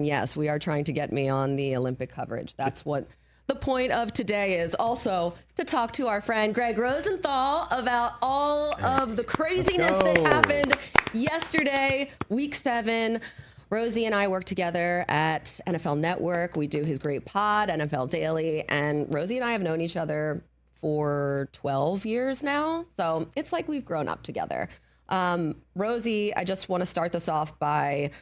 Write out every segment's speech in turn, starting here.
Yes, we are trying to get me on the Olympic coverage. That's what the point of today is. Also, to talk to our friend Gregg Rosenthal about all of the craziness that happened yesterday, week 7. Rosie and I work together at NFL Network. We do his great pod, NFL Daily. And Rosie and I have known each other for 12 years now. So it's like we've grown up together. Rosie, I just want to start this off by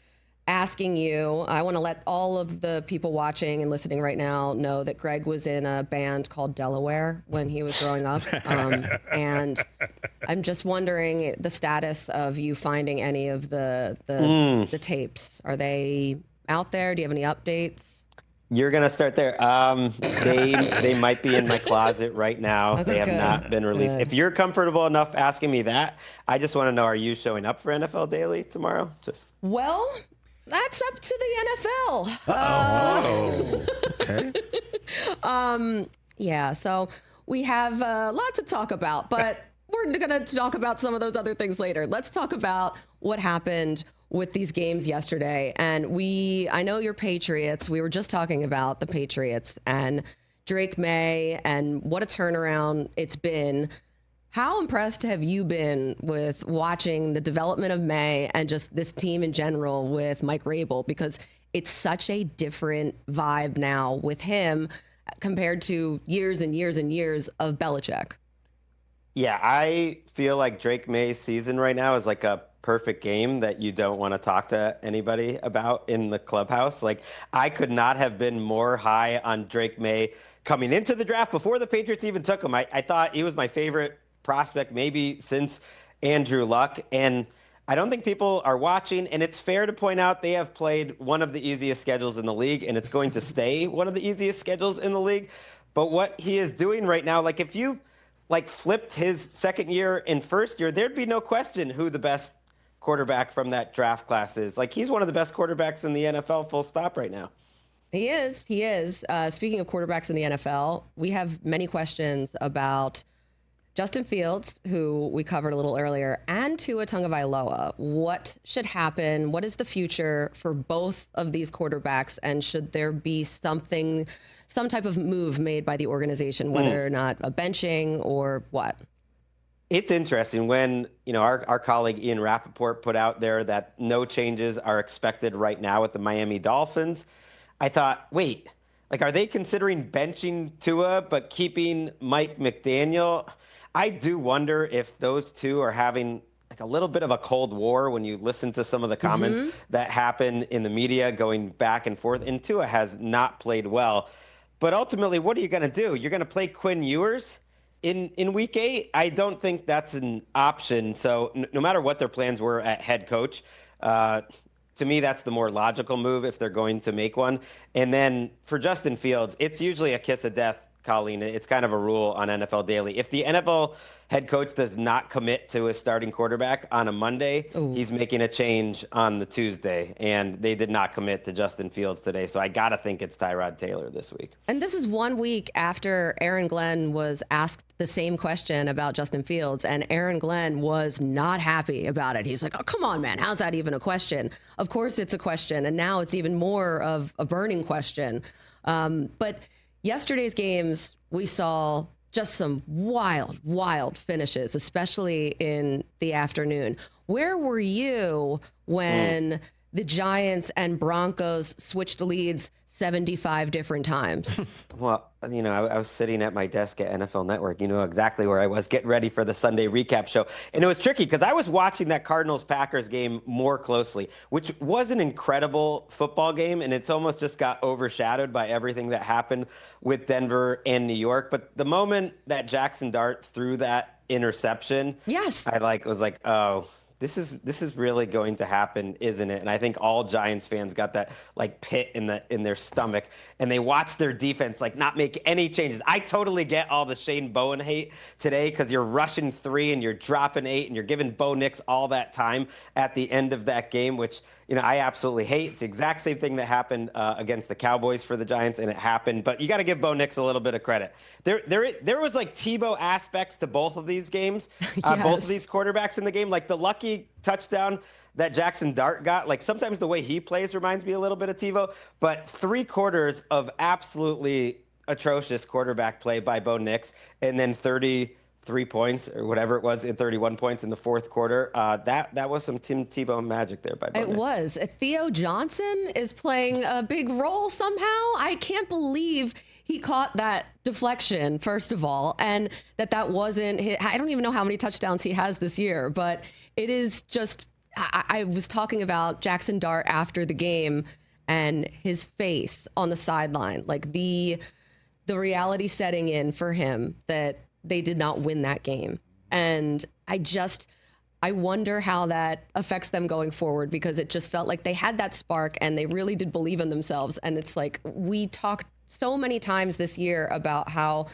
asking you, I want to let all of the people watching and listening right now know that Gregg was in a band called Delaware when he was growing up. And I'm just wondering the status of you finding any of the tapes. Are they out there? Do you have any updates? You're going to start there. They might be in my closet right now. Okay, they have not been released. If you're comfortable enough asking me that, I just want to know, are you showing up for NFL Daily tomorrow? Well, that's up to the NFL. Okay. Yeah, so we have lots to talk about, but we're going to talk about some of those other things later. Let's talk about what happened with these games yesterday. And I know your Patriots. We were just talking about the Patriots and Drake Maye and what a turnaround it's been. How impressed have you been with watching the development of Maye and just this team in general with Mike Rabel? Because it's such a different vibe now with him compared to years and years and years of Belichick. Yeah, I feel like Drake Maye's season right now is like a perfect game that you don't want to talk to anybody about in the clubhouse. Like, I could not have been more high on Drake Maye coming into the draft before the Patriots even took him. I thought he was my favorite prospect maybe since Andrew Luck, and I don't think people are watching. And it's fair to point out they have played one of the easiest schedules in the league, and it's going to stay one of the easiest schedules in the league. But what he is doing right now, like if you flipped his second year and first year, there'd be no question who the best quarterback from that draft class is. Like, he's one of the best quarterbacks in the NFL, full stop, right now. He is. Speaking of quarterbacks in the NFL, we have many questions about Justin Fields, who we covered a little earlier, and Tua Tagovailoa. What should happen? What is the future for both of these quarterbacks? And should there be some type of move made by the organization, whether or not a benching or what? It's interesting when, our colleague Ian Rappaport put out there that no changes are expected right now with the Miami Dolphins. I thought, wait, are they considering benching Tua but keeping Mike McDaniel? I do wonder if those two are having a little bit of a cold war when you listen to some of the comments that happen in the media going back and forth. And Tua has not played well. But ultimately, what are you going to do? You're going to play Quinn Ewers in week 8? I don't think that's an option. So no matter what their plans were at head coach, to me, that's the more logical move if they're going to make one. And then for Justin Fields, it's usually a kiss of death, Colleen. It's kind of a rule on NFL Daily. If the NFL head coach does not commit to his starting quarterback on a Monday, he's making a change on the Tuesday. And they did not commit to Justin Fields today. So I got to think it's Tyrod Taylor this week. And this is 1 week after Aaron Glenn was asked the same question about Justin Fields. And Aaron Glenn was not happy about it. He's like, oh, come on, man. How's that even a question? Of course it's a question. And now it's even more of a burning question. But yesterday's games, we saw just some wild finishes, especially in the afternoon. Where were you when the Giants and Broncos switched leads 75 different times? Well, I was sitting at my desk at NFL Network. You know exactly where I was, getting ready for the Sunday recap show. And it was tricky because I was watching that Cardinals-Packers game more closely, which was an incredible football game. And it's almost just got overshadowed by everything that happened with Denver and New York. But the moment that Jackson Dart threw that interception, yes, I was like, oh, this is really going to happen, isn't it? And I think all Giants fans got that pit in their stomach, and they watched their defense not make any changes. I totally get all the Shane Bowen hate today because you're rushing 3 and you're dropping 8 and you're giving Bo Nix all that time at the end of that game, which I absolutely hate. It's the exact same thing that happened against the Cowboys for the Giants, and it happened. But you got to give Bo Nix a little bit of credit. There was Tebow aspects to both of these games, Yes. both of these quarterbacks in the game. The lucky lucky touchdown that Jackson Dart got. Like sometimes the way he plays reminds me a little bit of TiVo, but 3 quarters of absolutely atrocious quarterback play by Bo Nix, and then 33 points or whatever it was in 31 points in the fourth quarter. That was some Tim Tebow magic there by Bo Nix. It was. Theo Johnson is playing a big role somehow. I can't believe he caught that deflection, first of all, and that wasn't his. I don't even know how many touchdowns he has this year, but it is just, I was talking about Jackson Dart after the game and his face on the sideline, like the reality setting in for him that they did not win that game. And I wonder how that affects them going forward, because it just felt like they had that spark and they really did believe in themselves. And it's like, we talked so many times this year about how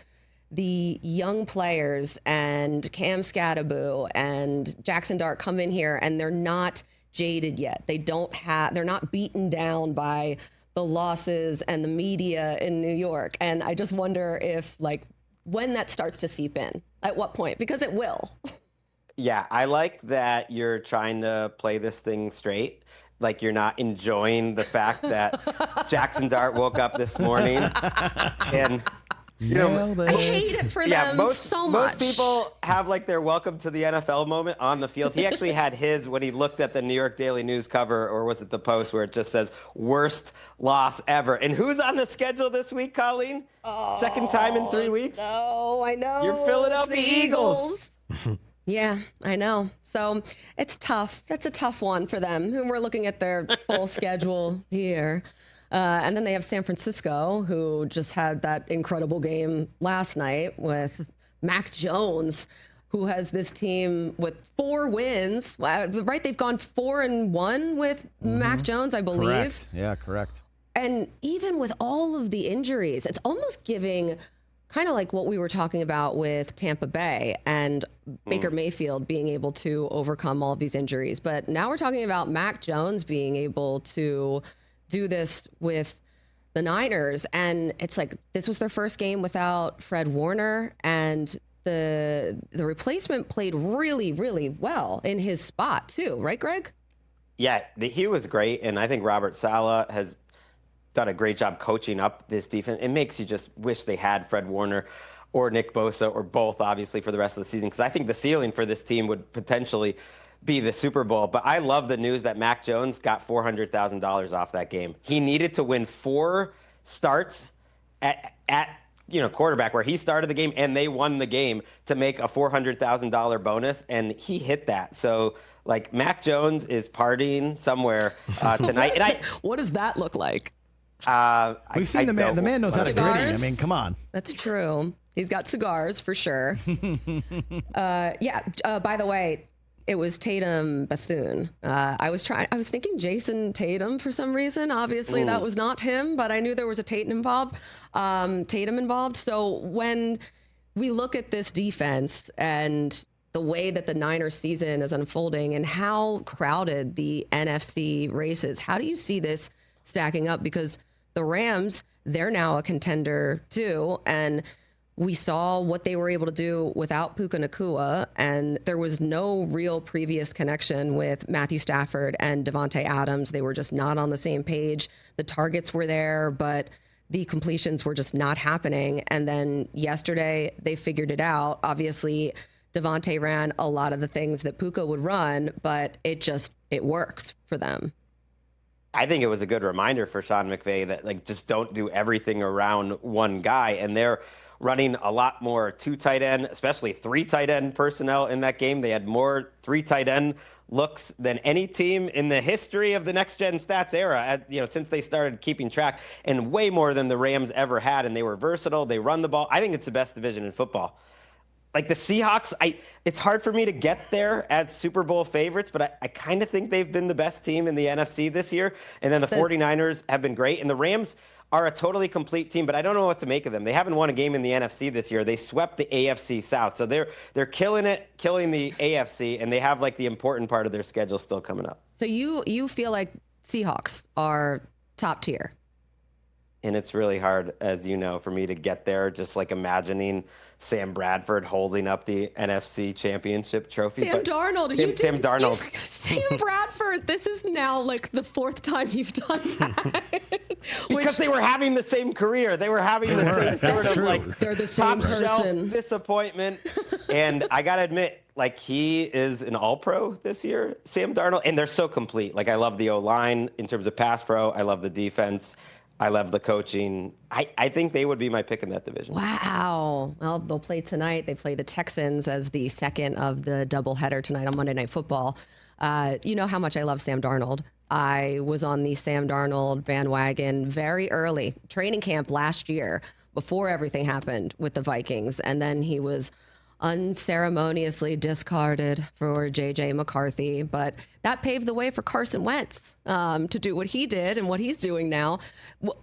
the young players and Cam Scatterbo and Jackson Dart come in here and they're not jaded yet. They're not beaten down by the losses and the media in New York. And I just wonder if, like, when that starts to seep in, at what point, because it will. Yeah, I like that you're trying to play this thing straight. Like you're not enjoying the fact that Jackson Dart woke up this morning and I hate it for them so much. Most people have like their welcome to the NFL moment on the field. He actually had his when he looked at the New York Daily News cover, or was it the Post, where it just says worst loss ever. And who's on the schedule this week, Colleen? Second time in 3 weeks? No, I know. Your Philadelphia Eagles. Yeah, I know. So it's tough. That's a tough one for them. Who we're looking at their full schedule here. And then they have San Francisco, who just had that incredible game last night with Mac Jones, who has this team with 4 wins. Right? They've gone 4-1 with Mac Jones, I believe. Correct. Yeah, correct. And even with all of the injuries, it's almost giving kind of like what we were talking about with Tampa Bay and Baker Mayfield being able to overcome all of these injuries. But now we're talking about Mac Jones being able to do this with the Niners. And it's like, this was their first game without Fred Warner, and the replacement played really, really well in his spot too. Right, Greg? Yeah, he was great. And I think Robert Saleh has done a great job coaching up this defense. It makes you just wish they had Fred Warner or Nick Bosa, or both, obviously, for the rest of the season, because I think the ceiling for this team would potentially be the Super Bowl. But I love the news that Mac Jones got $400,000 off that game. He needed to win 4 starts at quarterback, where he started the game and they won the game, to make a $400,000 bonus, and he hit that. So, like, Mac Jones is partying somewhere tonight. What does that look like? We've seen the man. The man knows how to gritty. I mean, come on. That's true. He's got cigars for sure. By the way, it was Tatum Bethune. I was thinking Jason Tatum for some reason. Obviously, that was not him, but I knew there was a Tatum involved. So when we look at this defense and the way that the Niners season is unfolding and how crowded the NFC race is, how do you see this stacking up? Because the Rams, they're now a contender too, and we saw what they were able to do without Puka Nacua, and there was no real previous connection with Matthew Stafford and Devontae Adams. They were just not on the same page. The targets were there, but the completions were just not happening. And then yesterday, they figured it out. Obviously, Devontae ran a lot of the things that Puka would run, but it works for them. I think it was a good reminder for Sean McVay that, like, just don't do everything around one guy. And they're running a lot more 2 tight end, especially 3 tight end personnel in that game. They had more 3 tight end looks than any team in the history of the Next Gen Stats era, since they started keeping track, and way more than the Rams ever had. And they were versatile. They run the ball. I think it's the best division in football. Like the Seahawks, it's hard for me to get there as Super Bowl favorites, but I kind of think they've been the best team in the NFC this year. And then the 49ers have been great. And the Rams are a totally complete team, but I don't know what to make of them. They haven't won a game in the NFC this year. They swept the AFC South. So they're killing the AFC, and they have like the important part of their schedule still coming up. So you feel like Seahawks are top tier? and it's really hard, as you know, for me to get there, just like imagining Sam Bradford holding up the NFC Championship trophy. Sam Darnold. Sam Darnold. Sam Bradford. This is now like the fourth time you've done that. Because they were having the same career. They were having the same sort of like they're the same top shelf person. disappointment. And I got to admit, like, he is an all-pro this year, Sam Darnold. And they're so complete. Like, I love the O-line in terms of pass pro. I love the defense. I love the coaching. I think they would be my pick in that division. Wow. Well, they'll play tonight. They play the Texans as the second of the doubleheader tonight on Monday Night Football. You know how much I love Sam Darnold. I was on the Sam Darnold bandwagon very early, training camp last year, before everything happened with the Vikings. And then he was unceremoniously discarded for J.J. McCarthy. But that paved the way for Carson Wentz to do what he did and what he's doing now.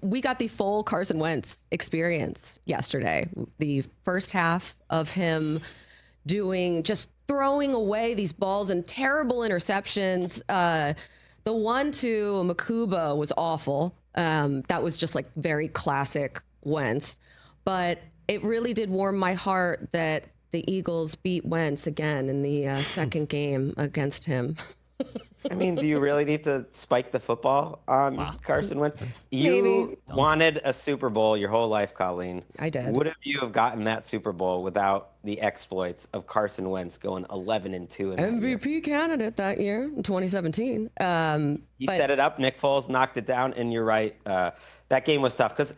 We got the full Carson Wentz experience yesterday. The first half of him just throwing away these balls and terrible interceptions. The one to Makuba was awful. That was just like very classic Wentz. But it really did warm my heart that the Eagles beat Wentz again in the second game against him. I mean, do you really need to spike the football on Carson Wentz? You wanted a Super Bowl your whole life, Colleen. I did. Would you have gotten that Super Bowl without the exploits of Carson Wentz going 11-2 in MVP candidate that year in 2017? He set it up. Nick Foles knocked it down, and you're right. That game was tough because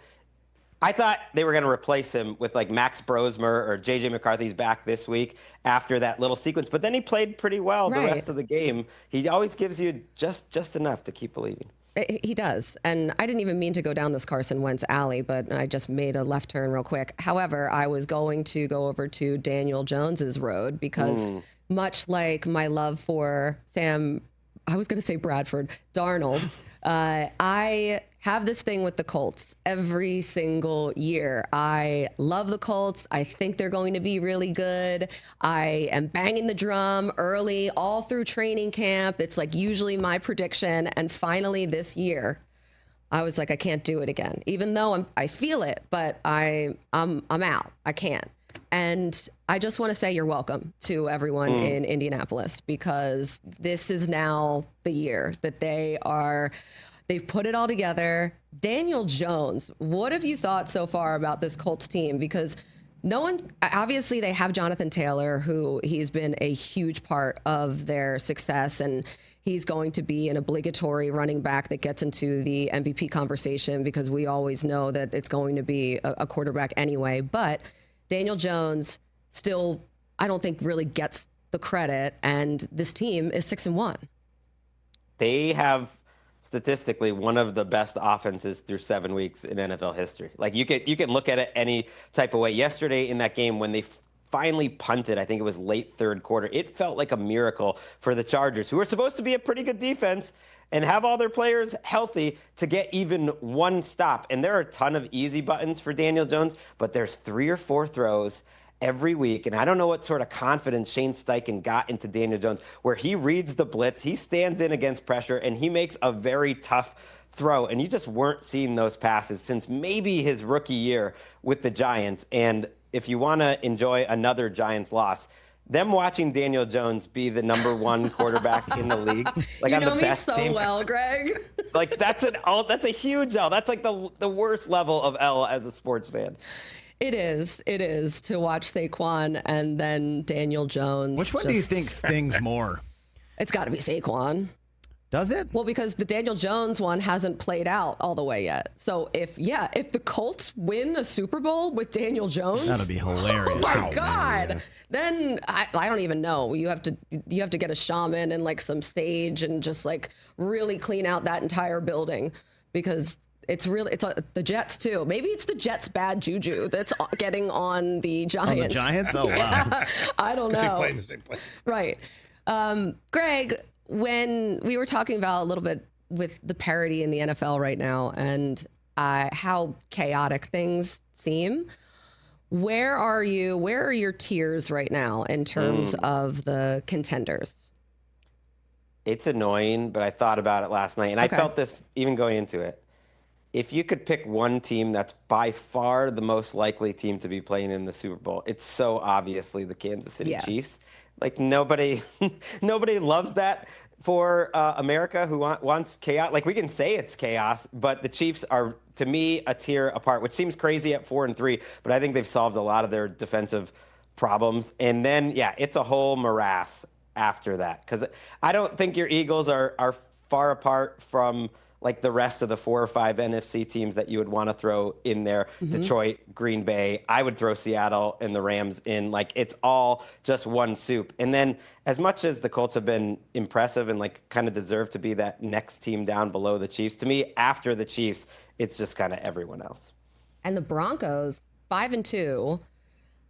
I thought they were going to replace him with like Max Brosmer or J.J. McCarthy's back this week after that little sequence. But then he played pretty well the rest of the game. He always gives you just enough to keep believing. He does. And I didn't even mean to go down this Carson Wentz alley, but I just made a left turn real quick. However, I was going to go over to Daniel Jones's road because much like my love for I was going to say Bradford, Darnold, I have this thing with the Colts every single year. I love the Colts. I think they're going to be really good. I am banging the drum early all through training camp. It's like usually my prediction. And finally this year, I was like, I can't do it again, even though I feel it, but I'm out. I can't. And I just want to say you're welcome to everyone in Indianapolis, because this is now the year that they've put it all together. Daniel Jones, what have you thought so far about this Colts team? Because obviously they have Jonathan Taylor, who he's been a huge part of their success, and he's going to be an obligatory running back that gets into the MVP conversation, because we always know that it's going to be a quarterback anyway. But Daniel Jones still, I don't think, really gets the credit, and this team is 6-1. They have statistically one of the best offenses through 7 weeks in NFL history. Like, you can look at it any type of way. Yesterday in that game when they finally punted, I think it was late third quarter, it felt like a miracle for the Chargers, who are supposed to be a pretty good defense and have all their players healthy, to get even one stop. And there are a ton of easy buttons for Daniel Jones, but there's 3 or 4 throws every week. And I don't know what sort of confidence Shane Steichen got into Daniel Jones, where he reads the blitz, he stands in against pressure, and he makes a very tough throw. And you just weren't seeing those passes since maybe his rookie year with the Giants. And if you want to enjoy another Giants loss, them watching Daniel Jones be the number 1 quarterback in the league, like you on know the best me so team. well, Greg. Like that's a huge L. That's like the worst level of L as a sports fan. It is to watch Saquon and then Daniel Jones. Which one do you think stings more? It's got to be Saquon. Does it? Well, because the Daniel Jones one hasn't played out all the way yet. So if the Colts win a Super Bowl with Daniel Jones, that'd be hilarious. Oh my God. Then I don't even know. You have to get a shaman and like some sage and just like really clean out that entire building, because it's the Jets too. Maybe it's the Jets' bad juju that's getting on the Giants. On the Giants? Oh, wow. Yeah, I don't know. They play in the same place. Right. Greg, when we were talking about a little bit with the parity in the NFL right now and how chaotic things seem, where are your tiers right now in terms of the contenders? It's annoying, but I thought about it last night, and I felt this even going into it. if you could pick one team that's by far the most likely team to be playing in the Super Bowl, it's so obviously the Kansas City Chiefs. Like nobody loves that for America who wants chaos. Like we can say it's chaos, but the Chiefs are, to me, a tier apart, which seems crazy at 4-3, but I think they've solved a lot of their defensive problems. And then, it's a whole morass after that, because I don't think your Eagles are far apart from like the rest of the 4 or 5 NFC teams that you would want to throw in there. Detroit, Green Bay, I would throw Seattle and the Rams in. Like it's all just one soup. And then as much as the Colts have been impressive and like kind of deserve to be that next team down below the Chiefs, to me, after the Chiefs, it's just kind of everyone else. And the Broncos, 5-2,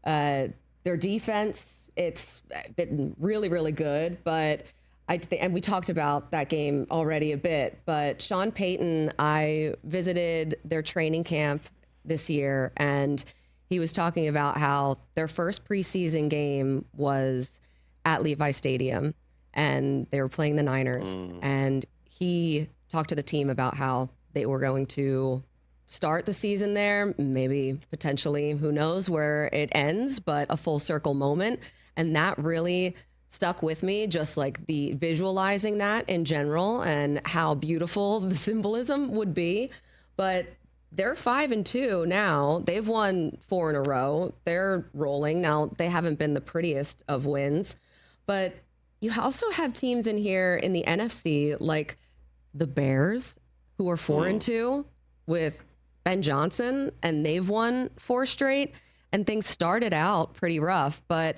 their defense, it's been really, really good, but and we talked about that game already a bit, but Sean Payton, I visited their training camp this year, and he was talking about how their first preseason game was at Levi Stadium, and they were playing the Niners, and he talked to the team about how they were going to start the season there, maybe potentially, who knows where it ends, but a full circle moment, and that really stuck with me, just like the visualizing that in general and how beautiful the symbolism would be. But they're 5-2 now. They've won 4 in a row. They're rolling. Now, they haven't been the prettiest of wins, but you also have teams in here in the NFC like the Bears, who are 4-2 with Ben Johnson, and they've won 4 straight, and things started out pretty rough, but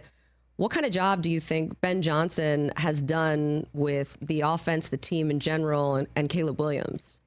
what kind of job do you think Ben Johnson has done with the offense, the team in general, and Caleb Williams?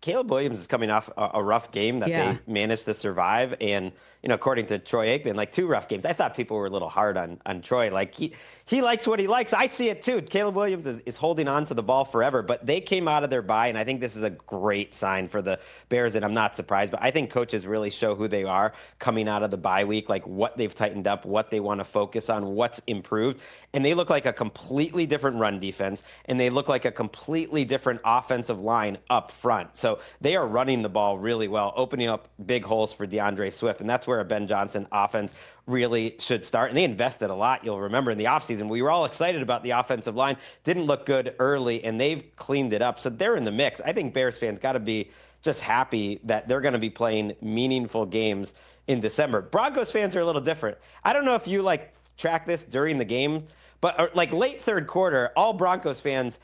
Caleb Williams is coming off a rough game that they managed to survive. And, according to Troy Aikman, like 2 rough games. I thought people were a little hard on Troy. Like he likes what he likes. I see it too. Caleb Williams is holding on to the ball forever, but they came out of their bye. And I think this is a great sign for the Bears. And I'm not surprised, but I think coaches really show who they are coming out of the bye week, like what they've tightened up, what they want to focus on, what's improved. And they look like a completely different run defense. And they look like a completely different offensive line up front. So they are running the ball really well, opening up big holes for DeAndre Swift. And that's where a Ben Johnson offense really should start. And they invested a lot. You'll remember in the offseason, we were all excited about the offensive line. Didn't look good early, and they've cleaned it up. So they're in the mix. I think Bears fans got to be just happy that they're going to be playing meaningful games in December. Broncos fans are a little different. I don't know if you track this during the game, but late third quarter, all Broncos fans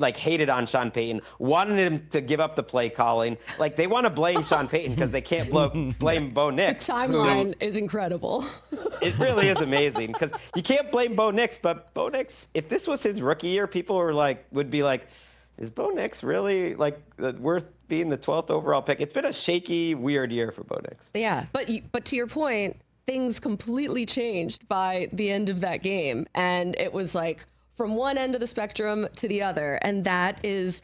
hated on Sean Payton, wanted him to give up the play calling. Like they want to blame Sean Payton because they can't blame Bo Nix. The timeline is incredible. It really is amazing because you can't blame Bo Nix, but Bo Nix, if this was his rookie year, people would be like, is Bo Nix really worth being the 12th overall pick? It's been a shaky, weird year for Bo Nix. Yeah, but to your point, things completely changed by the end of that game, and it was from one end of the spectrum to the other. And that is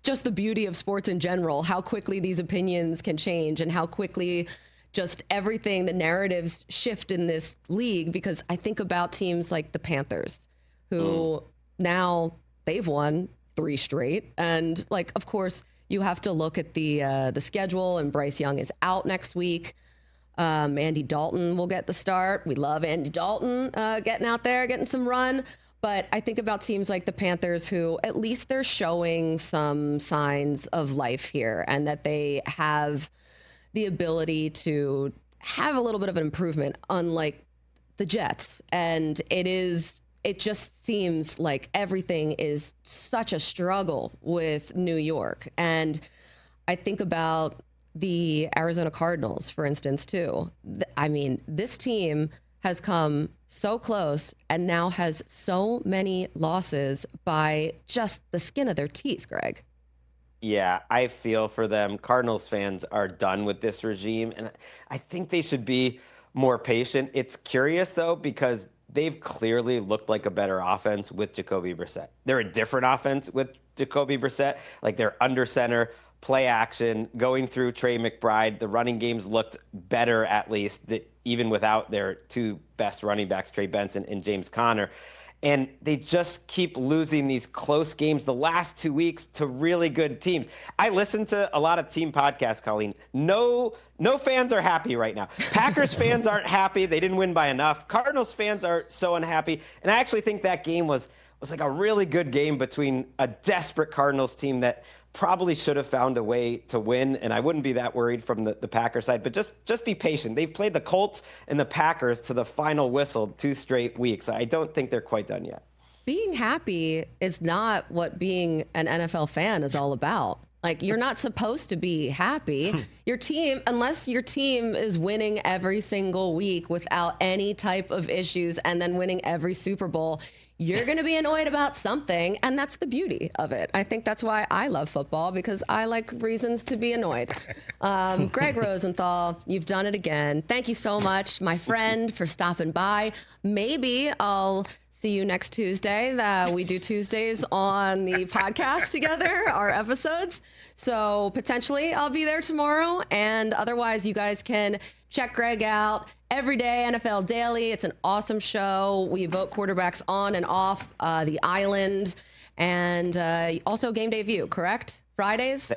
just the beauty of sports in general, how quickly these opinions can change and how quickly just everything, the narratives shift in this league. Because I think about teams like the Panthers, who now they've won 3 straight. And of course, you have to look at the schedule, and Bryce Young is out next week. Andy Dalton will get the start. We love Andy Dalton getting out there, getting some run. But I think about teams like the Panthers, who at least they're showing some signs of life here, and that they have the ability to have a little bit of an improvement, unlike the Jets. And it just seems like everything is such a struggle with New York. And I think about the Arizona Cardinals, for instance, too. I mean, this team has come so close and now has so many losses by just the skin of their teeth, Greg. Yeah, I feel for them. Cardinals fans are done with this regime, and I think they should be more patient. It's curious, though, because they've clearly looked like a better offense with Jacoby Brissett. They're a different offense with Jacoby Brissett. They're under center, play action, going through Trey McBride. The running games looked better, at least, even without their 2 best running backs, Trey Benson and James Conner. and they just keep losing these close games the last 2 weeks to really good teams. I listen to a lot of team podcasts, Colleen. No fans are happy right now. Packers fans aren't happy. They didn't win by enough. Cardinals fans are so unhappy. And I actually think that game was like a really good game between a desperate Cardinals team that probably should have found a way to win, and I wouldn't be that worried from the Packers side. But just be patient. They've played the Colts and the Packers to the final whistle 2 straight weeks. I don't think they're quite done yet. Being happy is not what being an NFL fan is all about. Like, you're not supposed to be happy. Your team, unless your team is winning every single week without any type of issues and then winning every Super Bowl, you're going to be annoyed about something, and that's the beauty of it. I think that's why I love football, because I like reasons to be annoyed. Gregg Rosenthal, you've done it again. Thank you so much, my friend, for stopping by. Maybe I'll see you next Tuesday. We do Tuesdays on the podcast together, our episodes. So potentially I'll be there tomorrow, and otherwise you guys can check Gregg out every day, NFL Daily. It's an awesome show. We vote quarterbacks on and off the island, and also Game Day View, correct? Fridays?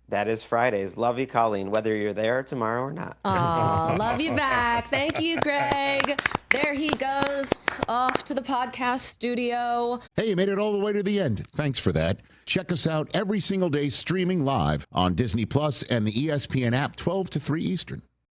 That is Fridays. Love you, Colleen, whether you're there tomorrow or not. Aw, love you back. Thank you, Gregg. There he goes off to the podcast studio. Hey, you made it all the way to the end. Thanks for that. Check us out every single day streaming live on Disney Plus and the ESPN app 12 to 3 Eastern.